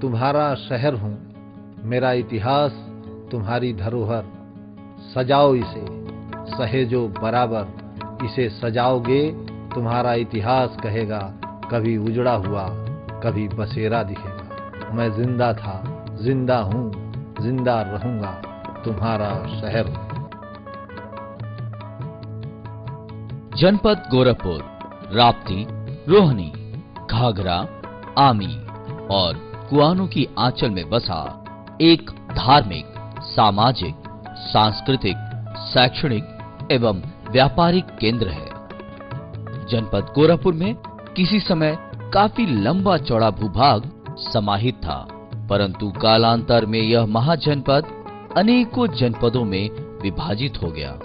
तुम्हारा शहर हूँ, मेरा इतिहास तुम्हारी धरोहर। सजाओ इसे, सहेजो बराबर, इसे सजाओगे तुम्हारा इतिहास कहेगा, कभी उजड़ा हुआ कभी बसेरा दिखेगा। मैं जिंदा था, जिंदा हूँ, जिंदा रहूंगा, तुम्हारा शहर हूँ। जनपद गोरखपुर राप्ती, रोहनी, घाघरा, आमी और कुआनों की आंचल में बसा एक धार्मिक, सामाजिक, सांस्कृतिक, शैक्षणिक एवं व्यापारिक केंद्र है। जनपद गोरखपुर में किसी समय काफी लंबा चौड़ा भूभाग समाहित था, परंतु कालांतर में यह महाजनपद अनेकों जनपदों में विभाजित हो गया।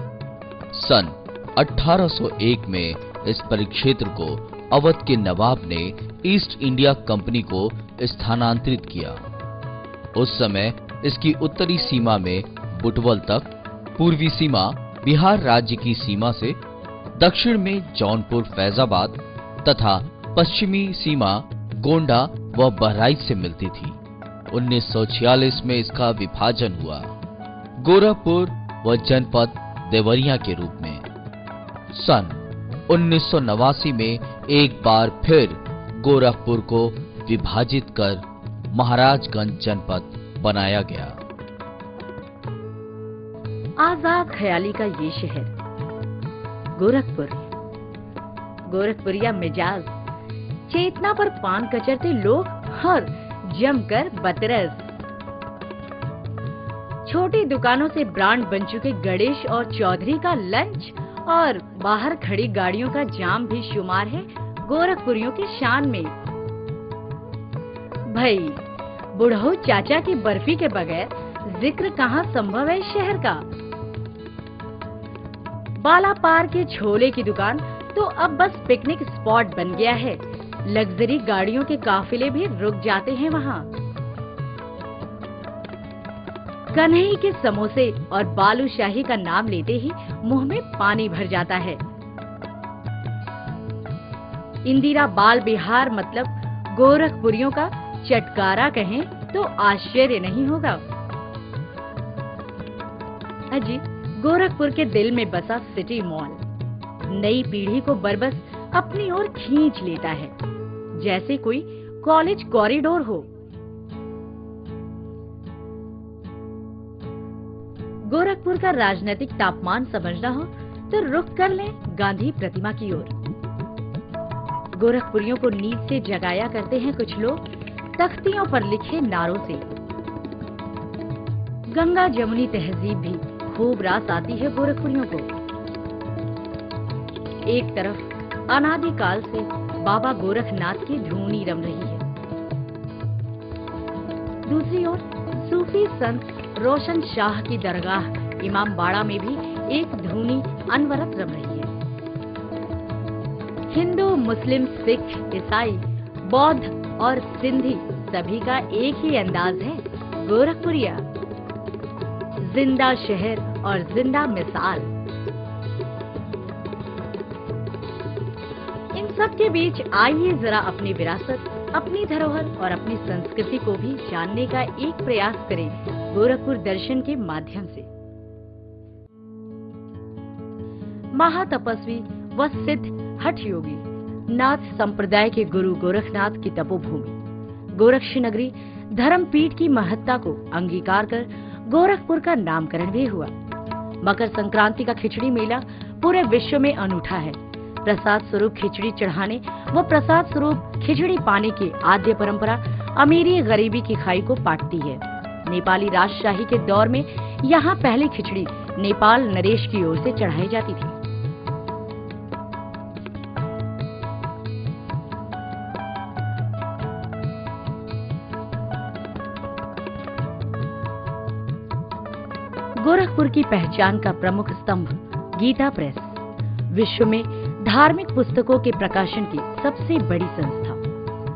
सन 1801 में इस परिक्षेत्र को अवध के नवाब ने ईस्ट इंडिया कंपनी को स्थानांतरित किया। उस समय इसकी उत्तरी सीमा में बुटवल तक, पूर्वी सीमा बिहार राज्य की सीमा से, दक्षिण में जौनपुर, फैजाबाद तथा पश्चिमी सीमा गोंडा व बहराइच से मिलती थी। 1946 में इसका विभाजन हुआ, गोरखपुर व जनपद देवरिया के रूप में। सन 1989 में एक बार फिर गोरखपुर को विभाजित कर महाराजगंज जनपद बनाया गया। आजाद ख्याली का ये शहर गोरखपुर, गोरखपुरिया मिजाज, चेतना पर पान कचरते लोग और जमकर बतरस। छोटी दुकानों से ब्रांड बन चुके गणेश और चौधरी का लंच और बाहर खड़ी गाड़ियों का जाम भी शुमार है गोरखपुरियों की शान में। भाई, बुढ़ऊ चाचा की बर्फी के बगैर जिक्र कहाँ संभव है इस शहर का। बालापार के छोले की दुकान तो अब बस पिकनिक स्पॉट बन गया है। लग्जरी गाड़ियों के काफिले भी रुक जाते हैं वहाँ। कन्हई के समोसे और बालूशाही का नाम लेते ही मुंह में पानी भर जाता है। इंदिरा बाल बिहार मतलब गोरखपुरियों का चटकारा कहें तो आश्चर्य नहीं होगा। अजी, गोरखपुर के दिल में बसा सिटी मॉल नई पीढ़ी को बरबस अपनी ओर खींच लेता है, जैसे कोई कॉलेज कॉरिडोर हो। गोरखपुर का राजनीतिक तापमान समझना हो तो रुख कर लें गांधी प्रतिमा की ओर। गोरखपुरियों को नींद से जगाया करते हैं कुछ लोग तख्तियों पर लिखे नारों से। गंगा जमुनी तहजीब भी खूब रास आती है गोरखपुरियों को। एक तरफ अनादिकाल से बाबा गोरखनाथ की धूनी रम रही है, दूसरी ओर सूफी संत रोशन शाह की दरगाह इमामबाड़ा में भी एक धूनी अनवरत रम रही है। हिंदू, मुस्लिम, सिख, ईसाई, बौद्ध और सिंधी सभी का एक ही अंदाज है गोरखपुरिया। जिंदा शहर और जिंदा मिसाल। इन सब के बीच आइए जरा अपनी विरासत, अपनी धरोहर और अपनी संस्कृति को भी जानने का एक प्रयास करें गोरखपुर दर्शन के माध्यम से। महातपस्वी व सिद्ध हठ योगी नाथ संप्रदाय के गुरु गोरखनाथ की तपोभूमि गोरक्ष नगरी धर्मपीठ की महत्ता को अंगीकार कर गोरखपुर का नामकरण भी हुआ। मकर संक्रांति का खिचड़ी मेला पूरे विश्व में अनूठा है। प्रसाद स्वरूप खिचड़ी चढ़ाने व प्रसाद स्वरूप खिचड़ी पाने की आद्य परंपरा अमीरी गरीबी की खाई को पाटती है। नेपाली राजशाही के दौर में यहाँ पहली खिचड़ी नेपाल नरेश की ओर से चढ़ाई जाती थी। गोरखपुर की पहचान का प्रमुख स्तंभ गीता प्रेस, विश्व में धार्मिक पुस्तकों के प्रकाशन की सबसे बड़ी संस्था।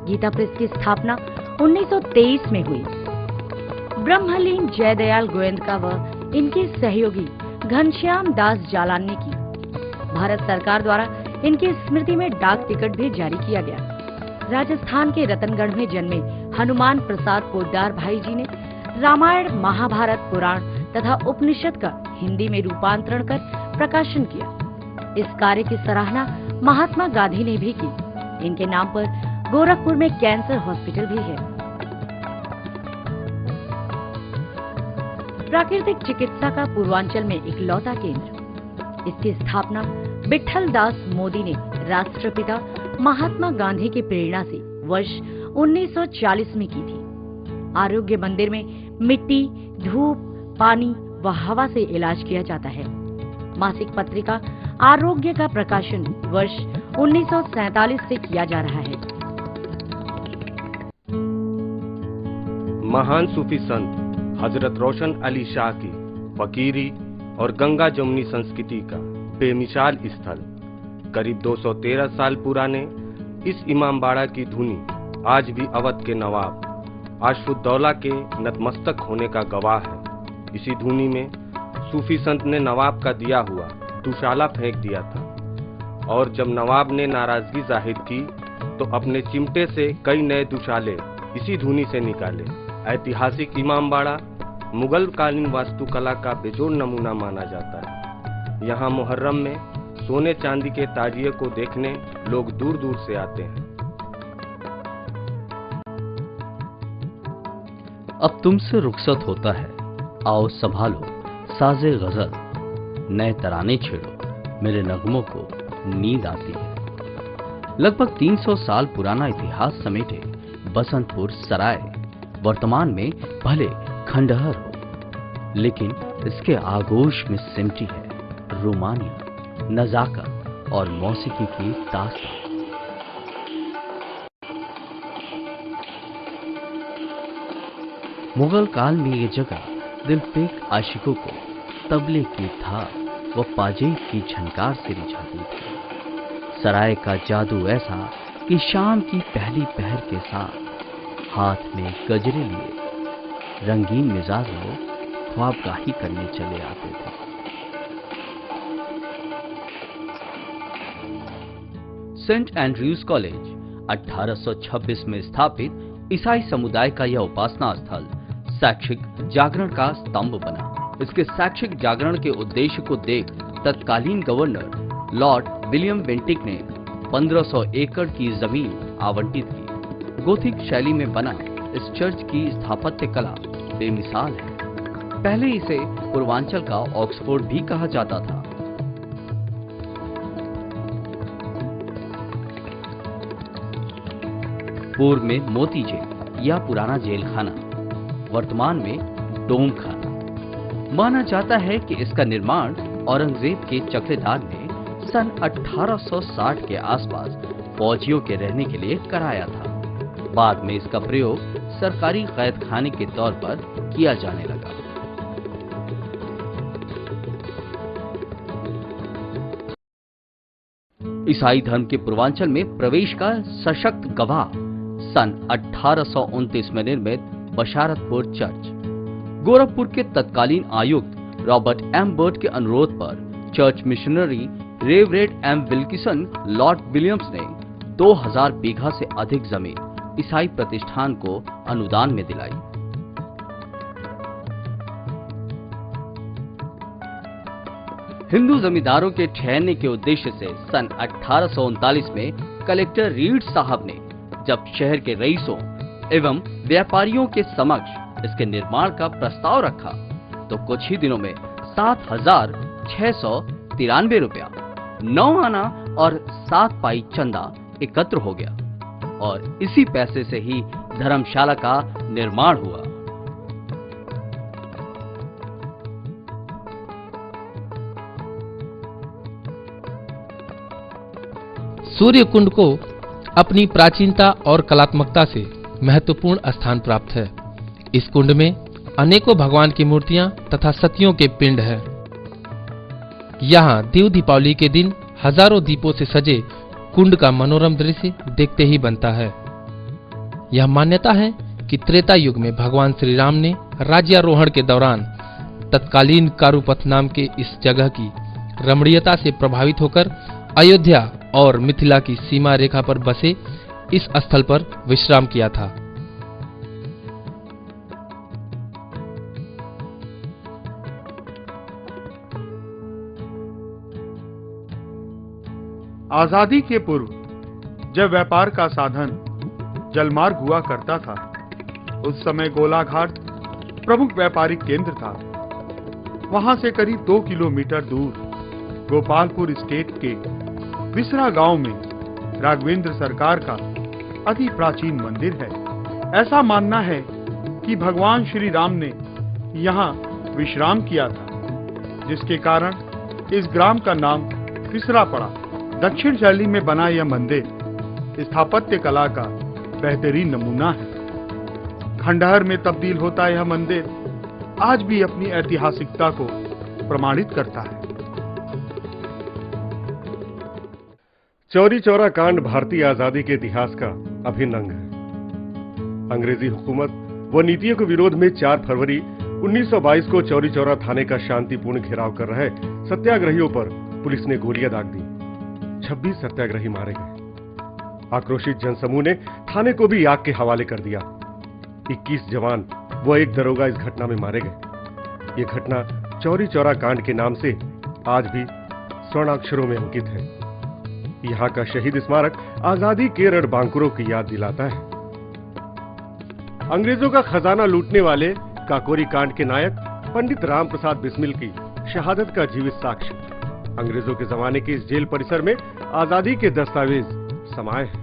गीता प्रेस की स्थापना 1923 में हुई। ब्रह्मलीन जयदयाल गोयंदका व इनके सहयोगी घनश्याम दास जालान ने की। भारत सरकार द्वारा इनकी स्मृति में डाक टिकट भी जारी किया गया। राजस्थान के रतनगढ़ में जन्मे हनुमान प्रसाद पोद्दार भाई जी ने रामायण, महाभारत, पुराण तथा उपनिषद का हिंदी में रूपांतरण कर प्रकाशन किया। इस कार्य की सराहना महात्मा गांधी ने भी की। इनके नाम पर गोरखपुर में कैंसर हॉस्पिटल भी है। प्राकृतिक चिकित्सा का पूर्वांचल में इकलौता केंद्र। इसकी स्थापना विठल दास मोदी ने राष्ट्रपिता महात्मा गांधी की प्रेरणा से वर्ष 1940 में की थी। आरोग्य मंदिर में मिट्टी, धूप, पानी व हवा से इलाज किया जाता है। मासिक पत्रिका आरोग्य का प्रकाशन वर्ष 1947 से किया जा रहा है। महान सूफी संत हजरत रोशन अली शाह की फकीरी और गंगा जमुनी संस्कृति का बेमिसाल स्थल, करीब 213 साल पुराने इस इमामबाड़ा की धुनी आज भी अवध के नवाब आशफुद्दौला के नतमस्तक होने का गवाह है। इसी धुनी में सूफी संत ने नवाब का दिया हुआ दुशाला फेंक दिया था और जब नवाब ने नाराजगी जाहिर की तो अपने चिमटे से कई नए दुशाले इसी धुनी से निकाले। ऐतिहासिक इमामबाड़ा मुगल कालीन वास्तुकला का बेजोड़ नमूना माना जाता है। यहाँ मुहर्रम में सोने चांदी के ताजिए को देखने लोग दूर दूर से आते हैं। अब तुमसे रुखसत होता है, आओ संभालो साजे गजल, नए तराने छेड़ो, मेरे नगमों को नींद आती है। लगभग 300 साल पुराना इतिहास समेटे बसंतपुर सराय वर्तमान में भले खंडहर हो, लेकिन इसके आगोश में सिमटी है रोमानियत, नजाकत और मौसीकी की दास्तान। मुगल काल में ये जगह दिलफेक आशिकों को तबले की थाप व पाजेब की झनकार से रिझाती थी। सराय का जादू ऐसा कि शाम की पहली पहर के साथ हाथ में गजरे लिए रंगीन मिजाज लोग ख्वाबगाही करने चले आते थे। सेंट एंड्रयूज कॉलेज 1826 में स्थापित ईसाई समुदाय का यह उपासना स्थल शैक्षिक जागरण का स्तंभ बना। इसके शैक्षिक जागरण के उद्देश्य को देख तत्कालीन गवर्नर लॉर्ड विलियम बेंटिक ने 1500 एकड़ की जमीन आवंटित की। गोथिक शैली में बना इस चर्च की स्थापत्य कला बेमिसाल है। पहले इसे पूर्वांचल का ऑक्सफोर्ड भी कहा जाता था। पूर्व में मोती जेल या पुराना जेल खाना, वर्तमान में डोम खाना। माना जाता है कि इसका निर्माण औरंगजेब के चकलेदार ने सन 1860 के आसपास फौजियों के रहने के लिए कराया था। बाद में इसका प्रयोग सरकारी कैद खाने के तौर पर किया जाने लगा। ईसाई धर्म के पूर्वांचल में प्रवेश का सशक्त गवाह सन 1829 में निर्मित बशारतपुर चर्च। गोरखपुर के तत्कालीन आयुक्त रॉबर्ट एम बर्ट के अनुरोध पर church missionary reverend M Wilkinson lord Williams ने 2000 बीघा से अधिक जमीन ईसाई प्रतिष्ठान को अनुदान में दिलाई। हिंदू जमींदारों के ठहरने के उद्देश्य से सन 1839 में कलेक्टर रीड साहब ने जब शहर के रईसों एवं व्यापारियों के समक्ष इसके निर्माण का प्रस्ताव रखा तो कुछ ही दिनों में 7,693 रुपया, 9 आना और 7 पाई चंदा एकत्र हो गया और इसी पैसे से ही धर्मशाला का निर्माण हुआ। सूर्य कुंड को अपनी प्राचीनता और कलात्मकता से महत्वपूर्ण स्थान प्राप्त है। इस कुंड में अनेकों भगवान की मूर्तियां तथा सतियों के पिंड हैं। यहाँ दीव दीपावली के दिन हजारों दीपों से सजे कुंड का मनोरम दृश्य देखते ही बनता है। यह मान्यता है कि त्रेता युग में भगवान श्री राम ने राज्यारोहण के दौरान तत्कालीन कारुपथ नाम के इस जगह की रमणीयता से प्रभावित होकर अयोध्या और मिथिला की सीमा रेखा पर बसे इस स्थल पर विश्राम किया था। आजादी के पूर्व जब व्यापार का साधन जलमार्ग हुआ करता था, उस समय गोलाघाट प्रमुख व्यापारिक केंद्र था। वहां से करीब 2 किलोमीटर दूर गोपालपुर स्टेट के विसरा गांव में राघवेंद्र सरकार का अति प्राचीन मंदिर है। ऐसा मानना है कि भगवान श्री राम ने यहाँ विश्राम किया था, जिसके कारण इस ग्राम का नाम विसरा पड़ा। दक्षिण शैली में बना यह मंदिर स्थापत्य कला का बेहतरीन नमूना है। खंडहर में तब्दील होता यह मंदिर आज भी अपनी ऐतिहासिकता को प्रमाणित करता है। चौरी चौरा कांड भारतीय आजादी के इतिहास का अभिन्न अंग है। अंग्रेजी हुकूमत व नीतियों के विरोध में 4 फरवरी 1922 को चौरी चौरा थाने का शांतिपूर्ण घेराव कर रहे सत्याग्रहियों पर पुलिस ने गोलियां दाग दी। 26 सत्याग्रही मारे गए। आक्रोशित जनसमूह ने थाने को भी आग के हवाले कर दिया। 21 जवान व 1 दरोगा इस घटना में मारे गए। ये घटना चौरी चौरा कांड के नाम से आज भी स्वर्णाक्षरों में अंकित है। यहाँ का शहीद स्मारक आजादी के रणबांकुरों की याद दिलाता है। अंग्रेजों का खजाना लूटने वाले काकोरी कांड के नायक पंडित राम प्रसाद बिस्मिल की शहादत का जीवित साक्ष्य अंग्रेजों के जमाने के इस जेल परिसर में आजादी के दस्तावेज समाये हैं।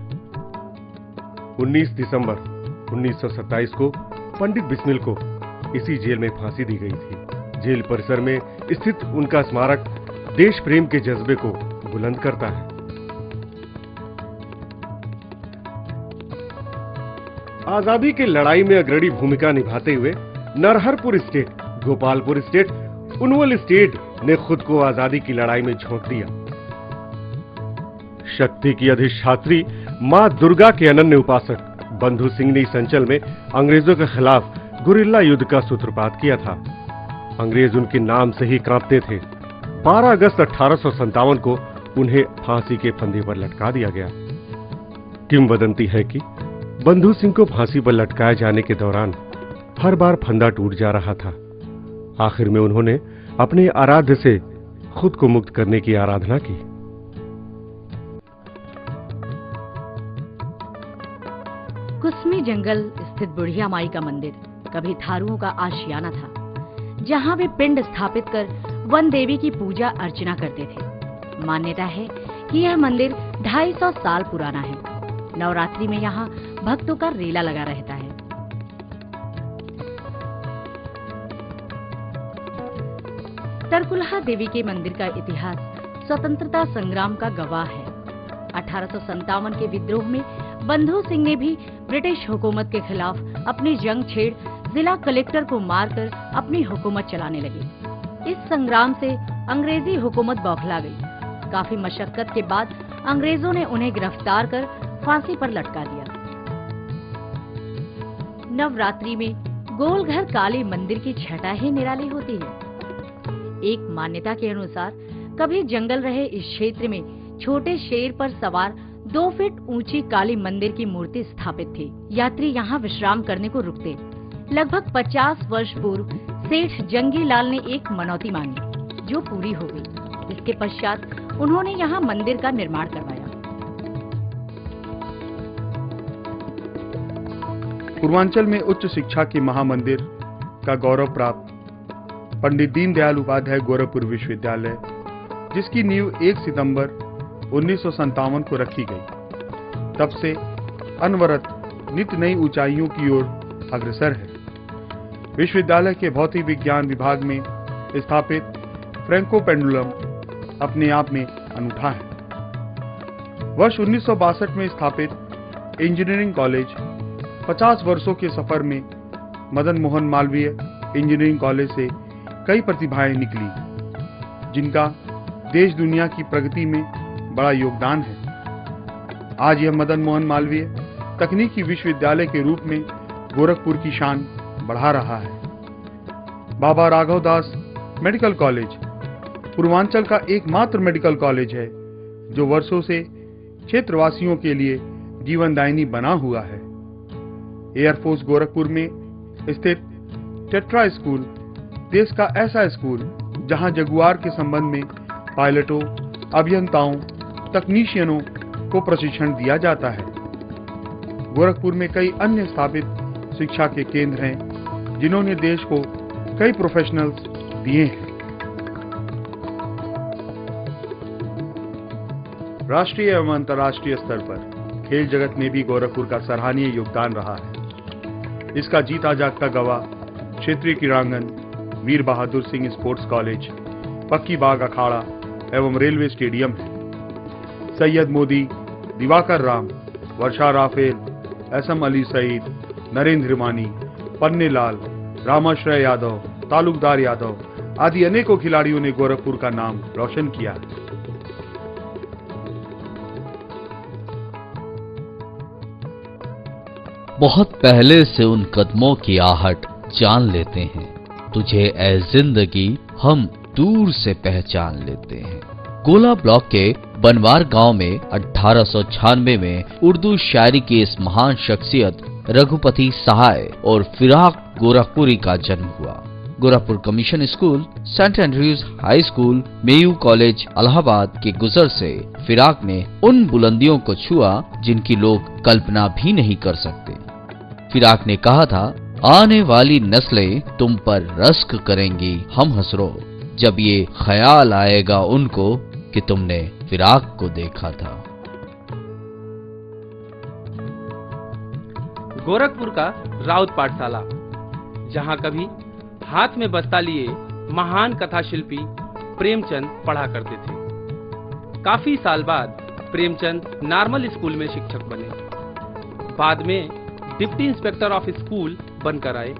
19 दिसंबर 1927 को पंडित बिस्मिल को इसी जेल में फांसी दी गई थी। जेल परिसर में स्थित उनका स्मारक देश प्रेम के जज्बे को बुलंद करता है। आजादी की लड़ाई में अग्रणी भूमिका निभाते हुए Narharpur state, Gopalpur state, Unwal state ने खुद को आजादी की लड़ाई में झोंक दिया। शक्ति की अधिष्ठात्री मां दुर्गा के अनन्य उपासक बंधु सिंह ने इस अंचल में अंग्रेजों के खिलाफ गुरिल्ला युद्ध का सूत्रपात किया था। अंग्रेज उनके नाम से ही कांपते थे। 12 अगस्त 1857 को उन्हें फांसी के फंदे पर लटका दिया गया। किंवदंती है कि बंधु सिंह को फांसी पर लटकाए जाने के दौरान हर बार फंदा टूट जा रहा था। आखिर में उन्होंने अपने आराध्य से खुद को मुक्त करने की आराधना की। कुसमी जंगल स्थित बुढ़िया माई का मंदिर कभी थारुओं का आशियाना था, जहां वे पिंड स्थापित कर वन देवी की पूजा अर्चना करते थे। मान्यता है कि यह मंदिर 250 साल पुराना है। नवरात्रि में यहाँ भक्तों का रेला लगा रहता है। तरकुलहा देवी के मंदिर का इतिहास स्वतंत्रता संग्राम का गवाह है। 1857 के विद्रोह में बंधु सिंह ने भी ब्रिटिश हुकूमत के खिलाफ अपनी जंग छेड़ जिला कलेक्टर को मारकर अपनी हुकूमत चलाने लगे। इस संग्राम से अंग्रेजी हुकूमत बौखला गई। काफी मशक्कत के बाद अंग्रेजों ने उन्हें गिरफ्तार कर फांसी पर लटका दिया। नवरात्रि में गोलघर काली मंदिर की छटा ही निराली होती है। एक मान्यता के अनुसार कभी जंगल रहे इस क्षेत्र में छोटे शेर पर सवार 2 फीट ऊंची काली मंदिर की मूर्ति स्थापित थी। यात्री यहाँ विश्राम करने को रुकते। लगभग 50 वर्ष पूर्व सेठ जंगी लाल ने एक मनौती मांगी, जो पूरी हो गई। इसके पश्चात उन्होंने यहाँ मंदिर का निर्माण करवाया। पूर्वांचल में उच्च शिक्षा के महामंदिर का गौरव प्राप्त पंडित दीनदयाल उपाध्याय गोरखपुर विश्वविद्यालय, जिसकी नींव 1 सितंबर 1957 को रखी गई, तब से अनवरत नित्य नई ऊंचाइयों की ओर अग्रसर है। विश्वविद्यालय के भौतिक विज्ञान विभाग में स्थापित फ्रैंको पेंडुलम अपने आप में अनूठा है। वर्ष 1962 में स्थापित इंजीनियरिंग कॉलेज 50 वर्षों के सफर में मदन मोहन मालवीय इंजीनियरिंग कॉलेज से कई प्रतिभाएं निकली, जिनका देश दुनिया की प्रगति में बड़ा योगदान है। आज यह मदन मोहन मालवीय तकनीकी विश्वविद्यालय के रूप में गोरखपुर की शान बढ़ा रहा है। बाबा राघव दास मेडिकल कॉलेज पूर्वांचल का एकमात्र मेडिकल कॉलेज है जो वर्षों से क्षेत्रवासियों के लिए जीवनदायिनी बना हुआ है। एयरफोर्स गोरखपुर में स्थित टेट्रा स्कूल देश का ऐसा स्कूल जहां जगुआर के संबंध में पायलटों, अभियंताओं तकनीशियनों को प्रशिक्षण दिया जाता है। गोरखपुर में कई अन्य स्थापित शिक्षा के केंद्र हैं जिन्होंने देश को कई प्रोफेशनल्स दिए हैं। राष्ट्रीय एवं अंतर्राष्ट्रीय स्तर पर खेल जगत में भी गोरखपुर का सराहनीय योगदान रहा है। इसका जीता जागता गवाह क्षेत्रीय क्रीड़ांगन, वीर बहादुर सिंह स्पोर्ट्स कॉलेज, पक्की बाग अखाड़ा एवं रेलवे स्टेडियम है। सैयद मोदी, दिवाकर राम, वर्षा राफेल, एसएम अली सईद, नरेंद्र मानी, पन्नेलाल, रामाश्रय यादव, तालुकदार यादव आदि अनेकों खिलाड़ियों ने गोरखपुर का नाम रोशन किया है। बहुत पहले से उन कदमों की आहट जान लेते हैं, तुझे ए जिंदगी हम दूर से पहचान लेते हैं। गोला ब्लॉक के बनवार गांव में 1896 में उर्दू शायरी की इस महान शख्सियत रघुपति सहाय और फिराक गोरखपुरी का जन्म हुआ। Gorakhpur commission school, saint Andrews high school, Muir college Allahabad के गुजर से फिराक ने उन बुलंदियों को छुआ जिनकी लोग कल्पना भी नहीं कर सकते। फिराक ने कहा था, आने वाली नस्लें तुम पर रश्क करेंगी हम हसरो, जब ये ख्याल आएगा उनको कि तुमने फिराक को देखा था। गोरखपुर का राउत पाठशाला, जहां कभी हाथ में बस्ता लिए महान कथा शिल्पी प्रेमचंद पढ़ा करते थे। काफी साल बाद प्रेमचंद नॉर्मल स्कूल में शिक्षक बने। बाद में डिप्टी इंस्पेक्टर ऑफ स्कूल बनकर आए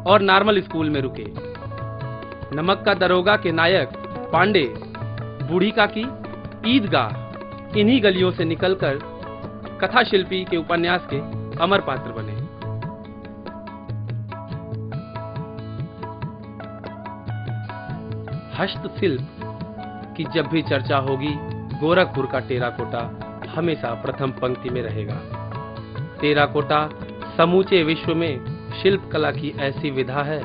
और नॉर्मल स्कूल में रुके। नमक का दरोगा के नायक पांडे, बूढ़ी का की ईदगाह, इन्हीं गलियों से निकलकर कथा शिल्पी के उपन्यास के अमर पात्र बने। हस्तशिल्प की जब भी चर्चा होगी, गोरखपुर का टेराकोटा हमेशा प्रथम पंक्ति में रहेगा। टेराकोटा समूचे विश्व में शिल्प कला की ऐसी विधा है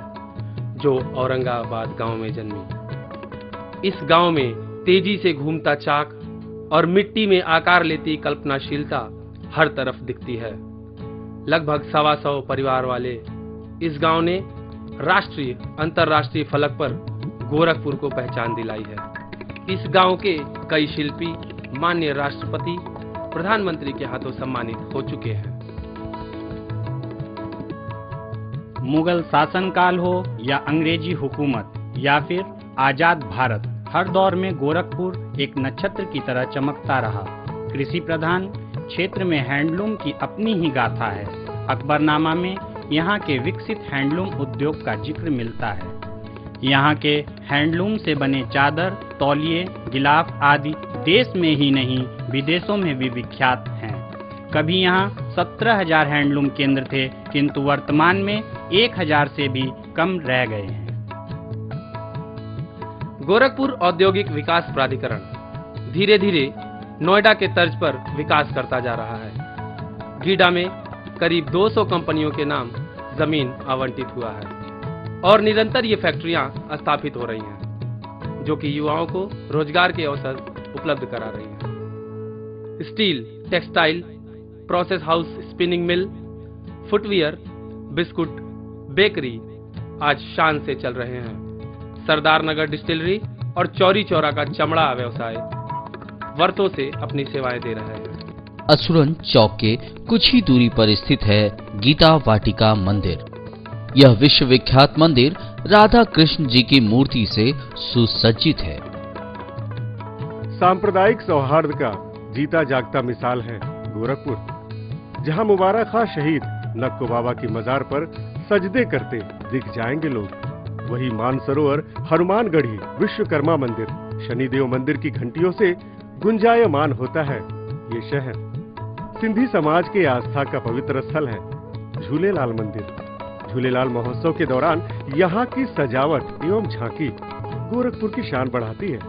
जो औरंगाबाद गांव में जन्मी। इस गांव में तेजी से घूमता चाक और मिट्टी में आकार लेती कल्पनाशीलता हर तरफ दिखती है। लगभग 125 परिवार वाले इस गांव ने राष्ट्रीय अंतर्राष्ट्रीय फलक पर गोरखपुर को पहचान दिलाई है। इस गांव के कई शिल्पी माननीय राष्ट्रपति, प्रधानमंत्री के हाथों सम्मानित हो चुके हैं। मुगल शासनकाल हो या अंग्रेजी हुकूमत या फिर आजाद भारत, हर दौर में गोरखपुर एक नक्षत्र की तरह चमकता रहा। कृषि प्रधान क्षेत्र में हैंडलूम की अपनी ही गाथा है। अकबरनामा में यहाँ के विकसित हैंडलूम उद्योग का जिक्र मिलता है। यहाँ के हैंडलूम से बने चादर, तौलिए, गिलाफ आदि देश में ही नहीं विदेशों में भी विख्यात हैं। कभी यहाँ 17,000 हैंडलूम केंद्र थे, किंतु वर्तमान में 1,000 से भी कम रह गए हैं। गोरखपुर औद्योगिक विकास प्राधिकरण धीरे धीरे नोएडा के तर्ज पर विकास करता जा रहा है। गीडा में करीब 200 कंपनियों के नाम जमीन आवंटित हुआ है और निरंतर ये फैक्ट्रियां स्थापित हो रही हैं, जो कि युवाओं को रोजगार के अवसर उपलब्ध करा रही हैं। Steel, textile, process house, spinning mill, footwear, biscuit, bakery आज शान से चल रहे हैं। सरदार नगर डिस्टिलरी और चौरी चौरा का चमड़ा व्यवसाय वर्षों से अपनी सेवाएं दे रहा है। असुरन चौक के कुछ ही दूरी पर स्थित है गीता वाटिका मंदिर। यह विश्व विख्यात मंदिर राधा कृष्ण जी की मूर्ति से सुसज्जित है। सांप्रदायिक सौहार्द का जीता जागता मिसाल है गोरखपुर, जहां मुबारक खां शहीद नक्को बाबा की मजार पर सजदे करते दिख जाएंगे लोग। वही मानसरोवर, हनुमानगढ़ी, विश्वकर्मा मंदिर, शनिदेव मंदिर की घंटियों से गुंजायमान होता है ये शहर। सिंधी समाज के आस्था का पवित्र स्थल है झूलेलाल मंदिर। झूलेलाल महोत्सव के दौरान यहाँ की सजावट एवं झांकी गोरखपुर की शान बढ़ाती है।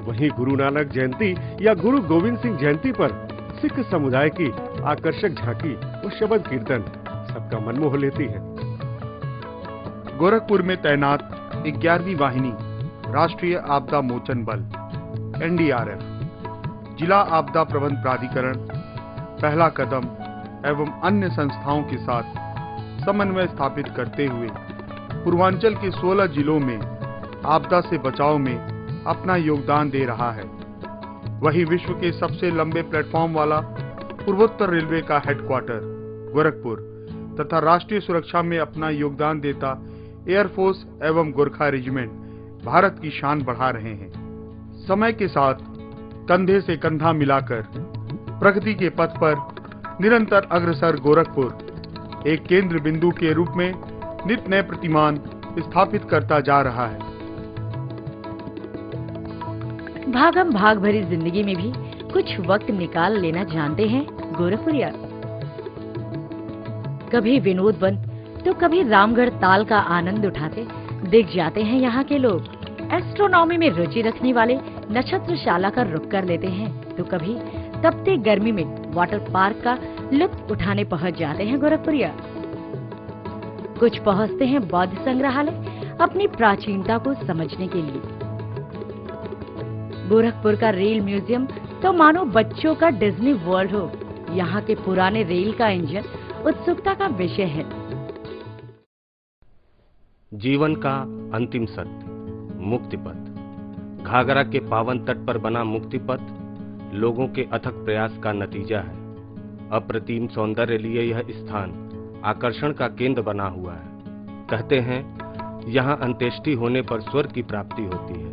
वहीं गुरु नानक जयंती या गुरु गोविंद सिंह जयंती पर सिख समुदाय की आकर्षक झांकी और शबद कीर्तन सबका मन मोह लेती है। गोरखपुर में तैनात 11वीं वाहिनी राष्ट्रीय आपदा मोचन बल NDRF जिला आपदा प्रबंध प्राधिकरण, पहला कदम एवं अन्य संस्थाओं के साथ समन्वय स्थापित करते हुए पूर्वांचल के 16 जिलों में आपदा से बचाव में अपना योगदान दे रहा है। वहीं विश्व के सबसे लंबे प्लेटफॉर्म वाला पूर्वोत्तर रेलवे का हेडक्वार्टर गोरखपुर तथा राष्ट्रीय सुरक्षा में अपना योगदान देता एयरफोर्स एवं गोरखा रेजिमेंट भारत की शान बढ़ा रहे हैं। समय के साथ कंधे से कंधा मिलाकर प्रगति के पथ पर निरंतर अग्रसर गोरखपुर एक केंद्र बिंदु के रूप में नित नए प्रतिमान स्थापित करता जा रहा है। भागम भाग भरी जिंदगी में भी कुछ वक्त निकाल लेना जानते हैं गोरखपुरिया। कभी विनोद वन तो कभी रामगढ़ ताल का आनंद उठाते दिख जाते हैं यहाँ के लोग। एस्ट्रोनॉमी में रुचि रखने वाले नक्षत्रशाला का रुख कर लेते हैं तो कभी तपती गर्मी में वाटर पार्क का लुत्फ उठाने पहुँच जाते हैं गोरखपुरिया। कुछ पहुँचते हैं बौद्ध संग्रहालय अपनी प्राचीनता को समझने के लिए। गोरखपुर का रेल म्यूजियम तो मानो बच्चों का डिज्नी वर्ल्ड हो। यहाँ के पुराने रेल का इंजन उत्सुकता का विषय है। जीवन का अंतिम सत्य मुक्ति पथ। घाघरा के पावन तट पर बना मुक्ति पथ लोगों के अथक प्रयास का नतीजा है। अप्रतिम सौंदर्य लिए यह स्थान आकर्षण का केंद्र बना हुआ है। कहते हैं यहाँ अंत्येष्टि होने पर स्वर्ग की प्राप्ति होती है।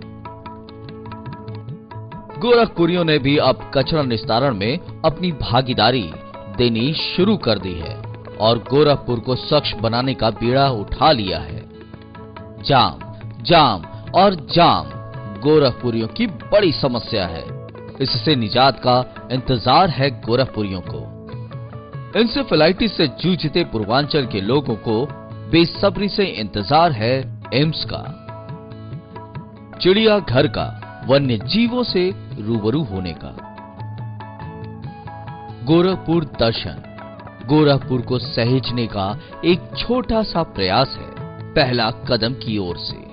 गोरखपुरियों ने भी अब कचरा निस्तारण में अपनी भागीदारी देनी शुरू कर दी है और गोरखपुर को स्वच्छ बनाने का बीड़ा उठा लिया है। जाम, जाम और जाम गोरखपुरियों की बड़ी समस्या है। इससे निजात का इंतजार है गोरखपुरियों को। इंसेफेलाइटिस से जूझते पूर्वांचल के लोगों को बेसब्री से इंतजार है एम्स का, चिड़ियाघर का, वन्य जीवों से रूबरू होने का। गोरखपुर दर्शन गोरखपुर को सहेजने का एक छोटा सा प्रयास है, पहला कदम की ओर से।